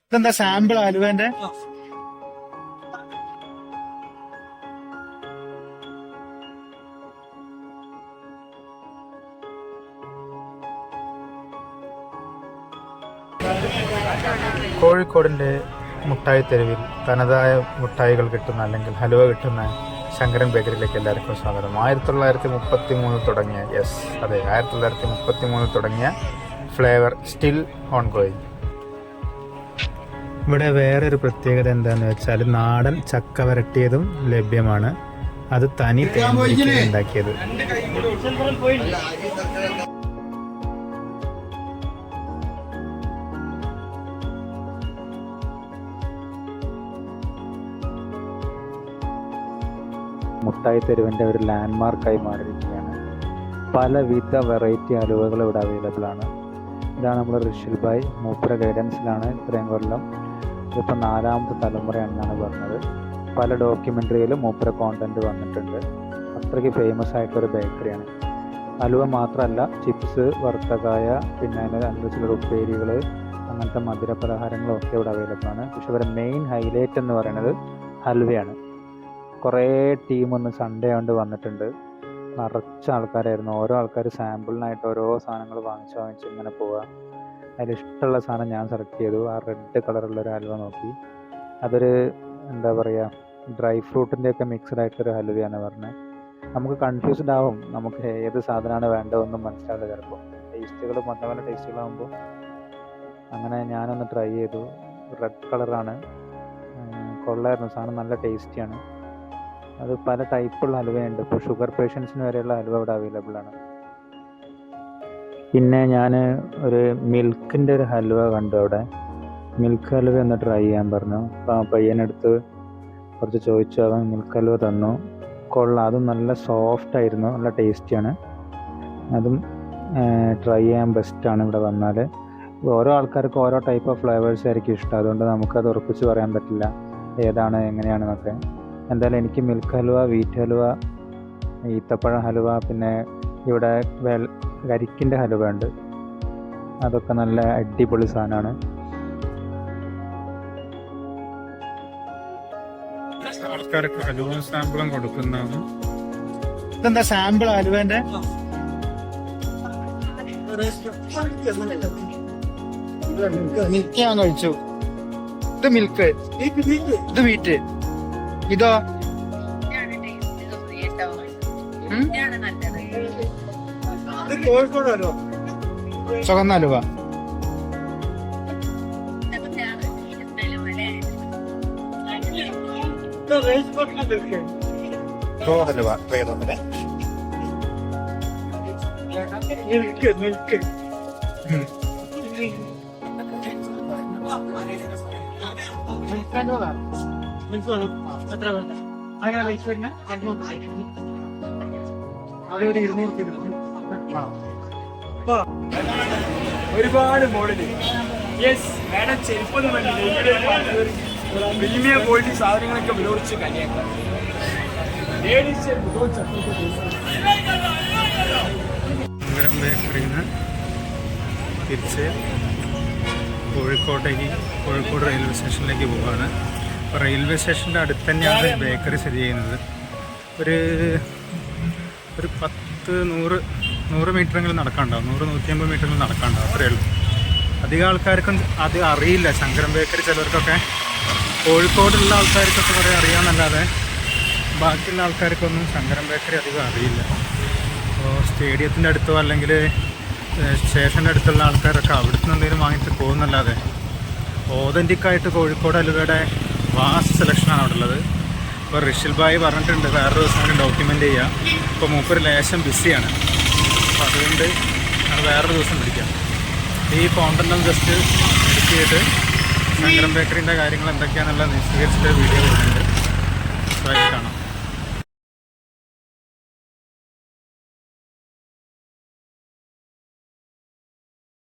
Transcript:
ഇതെന്താ സാമ്പിൾ അലുവേന്റെ? കോഴിക്കോടിൻ്റെ മുട്ടായി തെരുവിൽ തനതായ മുട്ടായികൾ കിട്ടുന്ന അല്ലെങ്കിൽ ഹലുവ കിട്ടുന്ന ശങ്കരൻ ബേക്കറിയിലേക്ക് എല്ലാവർക്കും സ്വാഗതം. 1933 തുടങ്ങിയ 1933 തുടങ്ങിയ ഫ്ലേവർ സ്റ്റിൽ ഓൺ ഗോയിങ്. ഇവിടെ വേറൊരു പ്രത്യേകത എന്താണെന്ന് വെച്ചാൽ നാടൻ ചക്ക വരട്ടിയതും ലഭ്യമാണ്. അത് തനി തേൻ ഉണ്ടാക്കിയത്. മുട്ടായി തെരുവിൻ്റെ ഒരു ലാൻഡ്മാർക്കായി മാറിയിരിക്കുകയാണ്. പലവിധ വെറൈറ്റി ഹലുവകൾ ഇവിടെ അവൈലബിൾ ആണ്. ഇതാണ് നമ്മുടെ ഋഷിൽ ഭായ്, മൂപ്പര ഗൈഡൻസിലാണ് ഇത്രയും കൊല്ലം. ഇതിപ്പോൾ 4ാമത്തെ തലമുറയാണെന്നാണ് പറഞ്ഞത്. പല ഡോക്യുമെൻ്ററിയിലും മൂപ്പര കോണ്ടൻറ്റ് വന്നിട്ടുണ്ട്. അത്രയ്ക്ക് ഫേമസ് ആയിട്ടൊരു ബേക്കറിയാണ്. ഹലുവ മാത്രമല്ല, ചിപ്സ്, വറുത്തകായ, പിന്നെ അതിൻ്റെ ചില ഉപ്പേരികൾ, അങ്ങനത്തെ മധുര പലഹാരങ്ങളൊക്കെ ഇവിടെ അവൈലബിൾ ആണ്. പക്ഷെ ഇവരുടെ മെയിൻ ഹൈലൈറ്റ് എന്ന് പറയുന്നത് ഹൽവയാണ്. കുറേ ടീം ഒന്ന് സൺഡേ കൊണ്ട് വന്നിട്ടുണ്ട്. നിറച്ച ആൾക്കാരായിരുന്നു. ഓരോ ആൾക്കാർ സാമ്പിളിനായിട്ട് ഓരോ സാധനങ്ങൾ വാങ്ങിച്ച് ഇങ്ങനെ പോവുക. അതിലിഷ്ടമുള്ള സാധനം ഞാൻ സെലക്ട് ചെയ്തു. ആ റെഡ് കളറുള്ളൊരു ഹൽവ നോക്കി. അതൊരു എന്താ പറയുക, ഡ്രൈ ഫ്രൂട്ടിൻ്റെയൊക്കെ മിക്സ്ഡ് ആയിട്ടൊരു ഹൽവയാണ് പറഞ്ഞത്. നമുക്ക് കൺഫ്യൂസ്ഡ് ആവും, നമുക്ക് ഏത് സാധനമാണ് വേണ്ടതെന്നും മനസ്സിലാവില്ല ചിലപ്പോൾ. ടേസ്റ്റുകൾ പല പല ടേസ്റ്റുകളാകുമ്പോൾ അങ്ങനെ ഞാനൊന്ന് ട്രൈ ചെയ്തു. റെഡ് കളറാണ്, കൊള്ളായിരുന്നു സാധനം, നല്ല ടേസ്റ്റിയാണ്. അത് പല ടൈപ്പുള്ള ഹലുവയുണ്ട്. ഇപ്പോൾ ഷുഗർ പേഷ്യൻസിന് വരെയുള്ള ഹലുവ ഇവിടെ അവൈലബിൾ ആണ്. പിന്നെ ഞാൻ ഒരു മിൽക്കിൻ്റെ ഒരു ഹലുവ കണ്ടു അവിടെ. മിൽക്ക് ഹലുവ ഒന്ന് ട്രൈ ചെയ്യാൻ പറഞ്ഞു. അപ്പോൾ ആ പയ്യനെടുത്ത് കുറച്ച് ചോദിച്ചു, അവൻ മിൽക്ക് ഹലുവ തന്നു. കൊള്ളാം, അതും നല്ല സോഫ്റ്റ് ആയിരുന്നു, നല്ല ടേസ്റ്റിയാണ്. അതും ട്രൈ ചെയ്യാൻ ബെസ്റ്റാണ് ഇവിടെ വന്നാൽ. ഓരോ ആൾക്കാർക്കും ഓരോ ടൈപ്പ് ഓഫ് ഫ്ലേവേഴ്സ് ആയിരിക്കും ഇഷ്ടം. അതുകൊണ്ട് നമുക്കത് ഉറപ്പിച്ച് പറയാൻ പറ്റില്ല ഏതാണ് എങ്ങനെയാണെന്നൊക്കെ. എന്തായാലും എനിക്ക് മിൽക്ക് ഹലുവ, വീറ്റ് ഹലുവ, ഈത്തപ്പഴ ഹലുവ, പിന്നെ ഇവിടെ കരിക്കിൻ്റെ ഹലുവ ഉണ്ട്. അതൊക്കെ നല്ല അടിപൊളി സാധനമാണ്. ആൾക്കാർക്ക് ഹലുവ സാമ്പിളും കൊടുക്കുന്നതാണ്. ഇതെന്താ സാമ്പിൾ ഹലുവേന്റെ? മിൽക്ക് ഞാൻ കഴിച്ചു. ഇത് മിൽക്ക്, ഇത് വീറ്റ്, ഇതോ ചുവന്ന ഹലുവ. ഹലുവ വേറൊന്നില്ല. മിൽക്ക് മിൽക്ക് ഒരുപാട് മോഡല്. യെസ് മാഡം, ചെരുപ്പൊന്നും പ്രീമിയം ക്വാളിറ്റി സാധനങ്ങളൊക്കെ വിലോടിച്ച് കനിയാക്കാം. ബേക്കറിന്ന് തിരിച്ച് കോഴിക്കോട് റെയിൽവേ സ്റ്റേഷനിലേക്ക് പോവുകയാണ്. അപ്പോൾ റെയിൽവേ സ്റ്റേഷൻ്റെ അടുത്ത് തന്നെയാണ് ബേക്കറി സ്ഥിതി ചെയ്യുന്നത്. ഒരു 100 മീറ്ററെങ്കിലും നടക്കാനുണ്ടാവും, 100-150 മീറ്ററെങ്കിലും നടക്കാനുണ്ടാവും, അത്രയേ ഉള്ളൂ. അധികം ആൾക്കാർക്കും അത് അറിയില്ല. ശങ്കരൻ ബേക്കറി ചിലർക്കൊക്കെ, കോഴിക്കോടുള്ള ആൾക്കാർക്കൊക്കെ കുറേ അറിയാമെന്നല്ലാതെ ബാക്കിയുള്ള ആൾക്കാർക്കൊന്നും ശങ്കരൻ ബേക്കറി അധികം അറിയില്ല. അപ്പോൾ സ്റ്റേഡിയത്തിൻ്റെ അടുത്തോ അല്ലെങ്കിൽ സ്റ്റേഷൻ്റെ അടുത്തുള്ള ആൾക്കാരൊക്കെ അവിടുന്ന് എന്തെങ്കിലും വാങ്ങിച്ച് പോകുന്നല്ലാതെ ഓതൻറ്റിക്കായിട്ട് കോഴിക്കോട് ഹലുവയുടെ വാസ്റ്റ് സെലക്ഷനാണ് അവിടെ ഉള്ളത്. ഇപ്പോൾ ഋഷിൽ ഭായ് പറഞ്ഞിട്ടുണ്ട് വേറൊരു ദിവസം ഡോക്യുമെൻ്റ് ചെയ്യാം. ഇപ്പോൾ മൂപ്പര് ലേശം ബിസിയാണ്. അപ്പോൾ അതുകൊണ്ട് അത് വേറൊരു ദിവസം വിളിക്കാം. ഈ കോണ്ടൻറ്റും ജസ്റ്റ് എഡിറ്റ് ചെയ്തിട്ട് ശങ്കരൻ ബേക്കറിൻ്റെ കാര്യങ്ങൾ എന്തൊക്കെയാണെന്നുള്ളത് വിശദീകരിച്ചിട്ട് വീഡിയോ വരുന്നുണ്ട്. കാണാം.